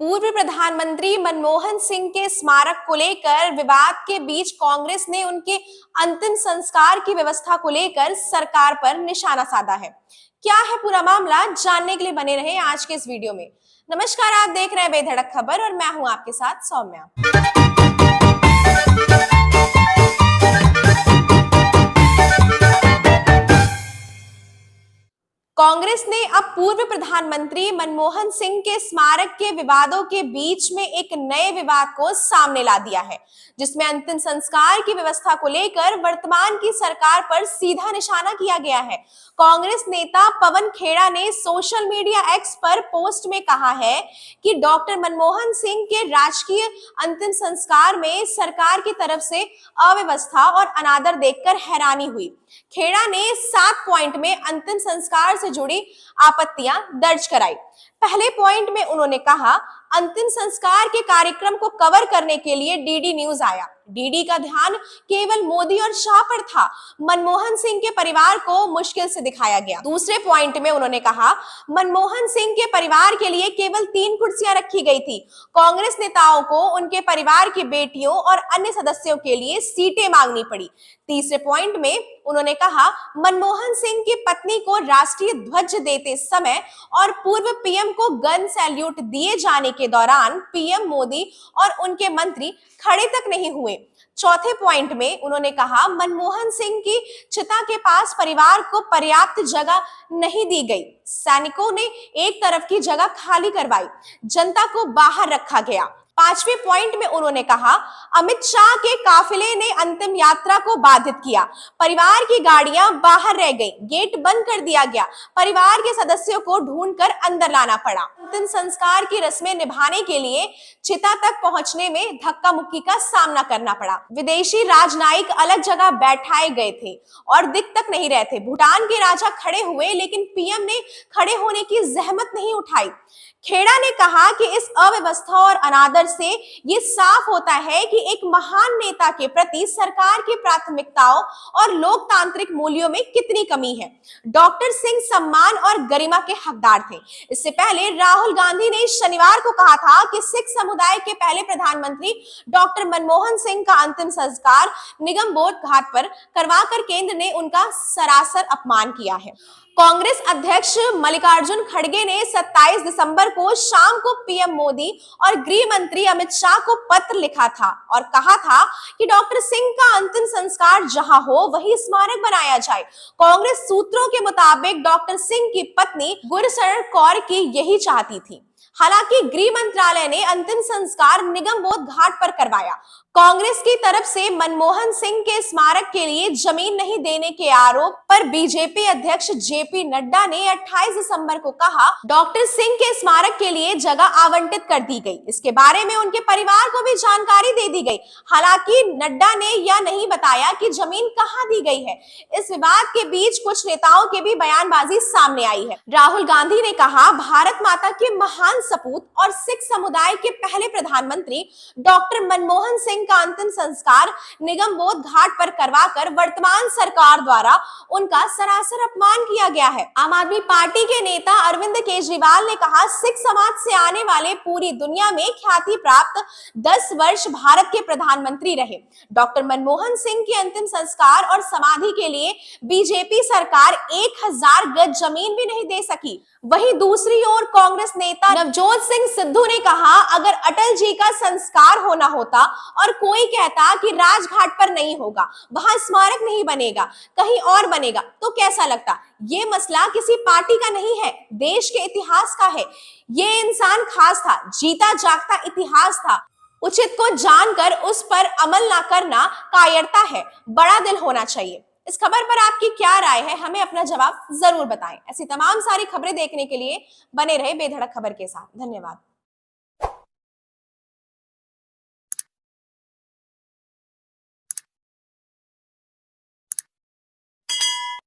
पूर्व प्रधानमंत्री मनमोहन सिंह के स्मारक को लेकर विवाद के बीच कांग्रेस ने उनके अंतिम संस्कार की व्यवस्था को लेकर सरकार पर निशाना साधा है। क्या है पूरा मामला, जानने के लिए बने रहे आज के इस वीडियो में। नमस्कार, आप देख रहे हैं बेधड़क खबर और मैं हूं आपके साथ सौम्या। कांग्रेस ने अब पूर्व प्रधानमंत्री मनमोहन सिंह के स्मारक के विवादों के बीच में एक नए विवाद को सामने ला दिया है, जिसमें अंतिम संस्कार की व्यवस्था को लेकर वर्तमान की सरकार पर सीधा निशाना किया गया है। कांग्रेस नेता पवन खेड़ा ने सोशल मीडिया एक्स पर पोस्ट में कहा है कि डॉक्टर मनमोहन सिंह के राजकीय अंतिम संस्कार में सरकार की तरफ से अव्यवस्था और अनादर देखकर हैरानी हुई। खेड़ा ने 7 पॉइंट में अंतिम संस्कार से जुड़ी आपत्तियां दर्ज कराई। पहले पॉइंट में उन्होंने कहा, अंतिम संस्कार के कार्यक्रम को कवर करने के लिए डीडी न्यूज आया। डीडी का ध्यान केवल मोदी और शाह पर था, मनमोहन सिंह के परिवार को मुश्किल से दिखाया गया। दूसरे पॉइंट में उन्होंने कहा, मनमोहन सिंह के परिवार के लिए केवल 3 कुर्सियां रखी गई थी। कांग्रेस नेताओं को उनके परिवार की बेटियों और अन्य सदस्यों के लिए सीटें मांगनी पड़ी। तीसरे पॉइंट में उन्होंने कहा, मनमोहन सिंह की पत्नी को राष्ट्रीय ध्वज देते समय और पूर्व पीएम को गन सैल्यूट दिए जाने के दौरान पीएम मोदी और उनके मंत्री खड़े तक नहीं हुए। चौथे पॉइंट में उन्होंने कहा, मनमोहन सिंह की चिता के पास परिवार को पर्याप्त जगह नहीं दी गई। सैनिकों ने एक तरफ की जगह खाली करवाई, जनता को बाहर रखा गया। पांचवें पॉइंट में उन्होंने कहा, अमित शाह के काफिले ने अंतिम यात्रा को बाधित किया, परिवार की गाड़ियां बाहर रह गई, गेट बंद कर दिया गया, परिवार के सदस्यों को ढूंढकर अंदर लाना पड़ा। अंतिम संस्कार की रस्में निभाने के लिए चिता तक पहुंचने में धक्का मुक्की का सामना करना पड़ा। विदेशी राजनयिक अलग जगह बैठाए गए थे और दिख तक नहीं रहे थे। भूटान के राजा खड़े हुए, लेकिन पीएम ने खड़े होने की जहमत नहीं उठाई। खेड़ा ने कहा कि इस अव्यवस्था और अनादर से ये साफ होता है कि एक महान नेता के प्रति सरकार की प्राथमिकताओं और लोकतांत्रिक मूल्यों में कितनी कमी है। डॉक्टर सिंह सम्मान और गरिमा के हकदार थे। इससे पहले राहुल गांधी ने शनिवार को कहा था कि सिख समुदाय के पहले प्रधानमंत्री डॉक्टर मनमोहन सिंह का अंतिम संस्कार निगमबोध घाट पर करवाकर केंद्र ने उनका सरासर अपमान किया है। कांग्रेस अध्यक्ष मल्लिकार्जुन खड़गे ने 27 दिसंबर को शाम को पीएम मोदी और गृह मंत्री अमित शाह को पत्र लिखा था और कहा था कि डॉक्टर सिंह का अंतिम संस्कार जहां हो वही स्मारक बनाया जाए। कांग्रेस सूत्रों के मुताबिक डॉक्टर सिंह की पत्नी गुरशरण कौर की यही चाहती थी। हालांकि गृह मंत्रालय ने अंतिम संस्कार निगमबोध घाट पर करवाया। कांग्रेस की तरफ से मनमोहन सिंह के स्मारक के लिए जमीन नहीं देने के आरोप पर बीजेपी अध्यक्ष जेपी नड्डा ने 28 दिसंबर को कहा, डॉक्टर सिंह के स्मारक के लिए जगह आवंटित कर दी गई। इसके बारे में उनके परिवार को भी जानकारी दे दी गई। हालांकि नड्डा ने यह नहीं बताया कि जमीन कहां दी गई है। इस विवाद के बीच कुछ नेताओं की भी बयानबाजी सामने आई है। राहुल गांधी ने कहा, भारत माता के महान सपूत और सिख समुदाय के पहले प्रधानमंत्री डॉक्टर मनमोहन सिंह का अंतिम संस्कार निगमबोध घाट पर करवाकर वर्तमान सरकार द्वारा उनका सरासर अपमान किया गया है। आम आदमी पार्टी के नेता अरविंद केजरीवाल ने कहा, सिख समाज से आने वाले पूरी दुनिया में ख्याति प्राप्त 10 वर्ष भारत के प्रधानमंत्री रहे। डॉक्टर मनमोहन सिंह के अंतिम संस्कार और समाधि के लिए बीजेपी सरकार 1000 गज जमीन भी नहीं दे सकी। वहीं दूसरी ओर कांग्रेस नेता नवजोत सिंह सिद्धू ने कहा, अगर अटल जी का संस्कार होना होता और कोई कहता कि राजघाट पर नहीं होगा, वहां स्मारक नहीं बनेगा, कहीं और बनेगा, तो कैसा लगता। ये मसला किसी पार्टी का नहीं है, देश के इतिहास का है। ये इंसान खास था, जीता जागता इतिहास था। उचित को जानकर उस पर अमल ना करना कायरता है, बड़ा दिल होना चाहिए। इस खबर पर आपकी क्या राय है, हमें अपना जवाब जरूर बताएं। ऐसी तमाम सारी खबरें देखने के लिए बने रहे बेधड़क खबर के साथ। धन्यवाद।